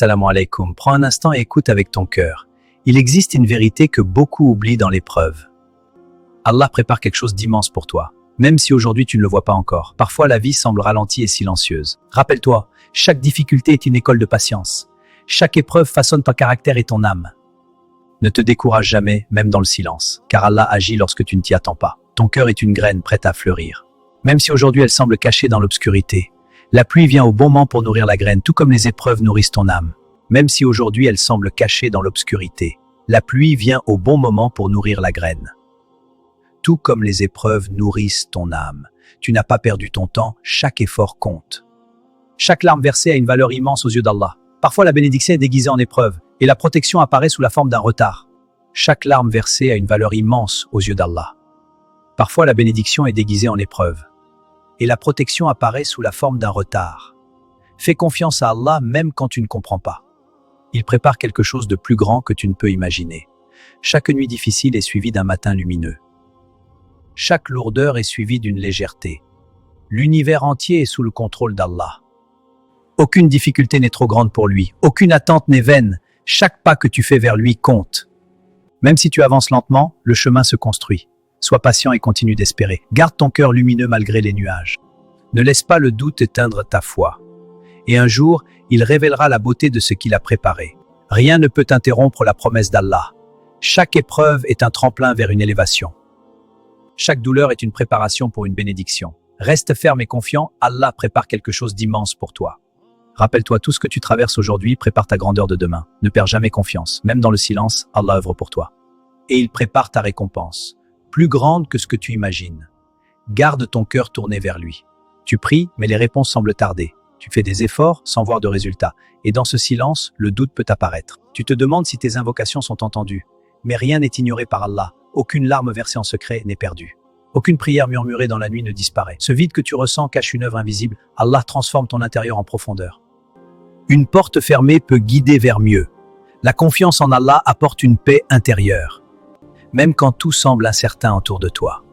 Assalamu alaikum. Prends un instant et écoute avec ton cœur. Il existe une vérité que beaucoup oublient dans l'épreuve. Allah prépare quelque chose d'immense pour toi, même si aujourd'hui tu ne le vois pas encore. Parfois la vie semble ralentie et silencieuse. Rappelle-toi, chaque difficulté est une école de patience. Chaque épreuve façonne ton caractère et ton âme. Ne te décourage jamais, même dans le silence, car Allah agit lorsque tu ne t'y attends pas. Ton cœur est une graine prête à fleurir. Même si aujourd'hui elle semble cachée dans l'obscurité, la pluie vient au bon moment pour nourrir la graine, tout comme les épreuves nourrissent ton âme. Même si aujourd'hui elle semble cachée dans l'obscurité, la pluie vient au bon moment pour nourrir la graine. Tout comme les épreuves nourrissent ton âme. Tu n'as pas perdu ton temps, chaque effort compte. Chaque larme versée a une valeur immense aux yeux d'Allah. Parfois la bénédiction est déguisée en épreuve, et la protection apparaît sous la forme d'un retard. Chaque larme versée a une valeur immense aux yeux d'Allah. Parfois la bénédiction est déguisée en épreuve, et la protection apparaît sous la forme d'un retard. Fais confiance à Allah même quand tu ne comprends pas. Il prépare quelque chose de plus grand que tu ne peux imaginer. Chaque nuit difficile est suivie d'un matin lumineux. Chaque lourdeur est suivie d'une légèreté. L'univers entier est sous le contrôle d'Allah. Aucune difficulté n'est trop grande pour lui. Aucune attente n'est vaine. Chaque pas que tu fais vers lui compte. Même si tu avances lentement, le chemin se construit. Sois patient et continue d'espérer. Garde ton cœur lumineux malgré les nuages. Ne laisse pas le doute éteindre ta foi. Et un jour, il révélera la beauté de ce qu'il a préparé. Rien ne peut interrompre la promesse d'Allah. Chaque épreuve est un tremplin vers une élévation. Chaque douleur est une préparation pour une bénédiction. Reste ferme et confiant, Allah prépare quelque chose d'immense pour toi. Rappelle-toi, tout ce que tu traverses aujourd'hui prépare ta grandeur de demain. Ne perds jamais confiance. Même dans le silence, Allah œuvre pour toi. Et il prépare ta récompense, plus grande que ce que tu imagines. Garde ton cœur tourné vers lui. Tu pries, mais les réponses semblent tarder. Tu fais des efforts sans voir de résultats. Et dans ce silence, le doute peut apparaître. Tu te demandes si tes invocations sont entendues. Mais rien n'est ignoré par Allah. Aucune larme versée en secret n'est perdue. Aucune prière murmurée dans la nuit ne disparaît. Ce vide que tu ressens cache une œuvre invisible. Allah transforme ton intérieur en profondeur. Une porte fermée peut guider vers mieux. La confiance en Allah apporte une paix intérieure. Même quand tout semble incertain autour de toi,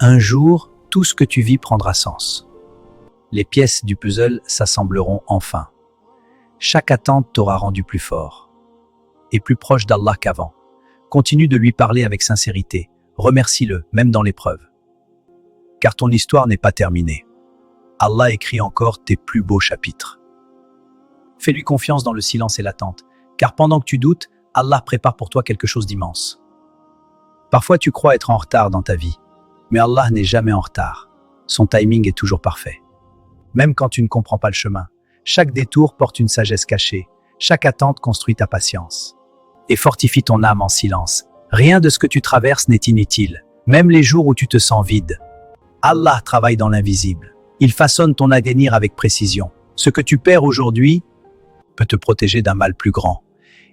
un jour, tout ce que tu vis prendra sens. Les pièces du puzzle s'assembleront enfin. Chaque attente t'aura rendu plus fort et plus proche d'Allah qu'avant. Continue de lui parler avec sincérité. Remercie-le, même dans l'épreuve. Car ton histoire n'est pas terminée. Allah écrit encore tes plus beaux chapitres. Fais-lui confiance dans le silence et l'attente, car pendant que tu doutes, Allah prépare pour toi quelque chose d'immense. Parfois tu crois être en retard dans ta vie, mais Allah n'est jamais en retard. Son timing est toujours parfait. Même quand tu ne comprends pas le chemin, chaque détour porte une sagesse cachée, chaque attente construit ta patience. Et fortifie ton âme en silence. Rien de ce que tu traverses n'est inutile, même les jours où tu te sens vide. Allah travaille dans l'invisible. Il façonne ton avenir avec précision. Ce que tu perds aujourd'hui peut te protéger d'un mal plus grand.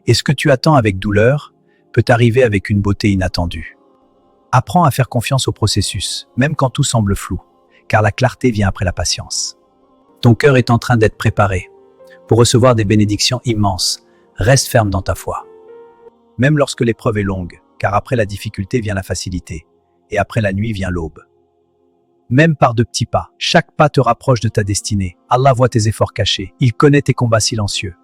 Et ce que tu attends avec douleur peut arriver avec une beauté inattendue. Apprends à faire confiance au processus, même quand tout semble flou, car la clarté vient après la patience. Ton cœur est en train d'être préparé pour recevoir des bénédictions immenses. Reste ferme dans ta foi. Même lorsque l'épreuve est longue, car après la difficulté vient la facilité, et après la nuit vient l'aube. Même par de petits pas, chaque pas te rapproche de ta destinée. Allah voit tes efforts cachés, il connaît tes combats silencieux.